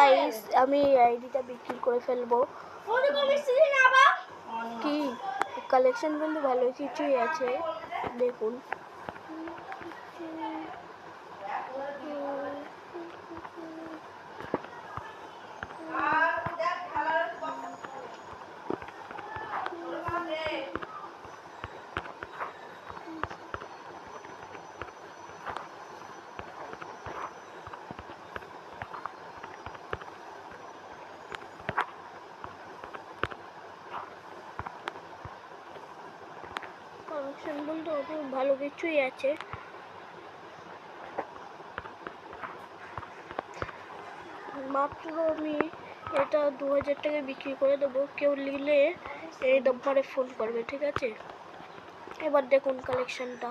Guys আমি আইডিটা বিক্রি করে ফেলবো। কি কালেকশন কিন্তু ভালো কিছুই আছে দেখুন। কালেকশন বলতে অনেক ভালো কিছুই আছে। মাত্র আমি এটা 2000 টাকায় বিক্রি করে দেবো, কেউ নিলে এই নম্বরে ফোন করবে, ঠিক আছে? এবার দেখুন কালেকশনটা।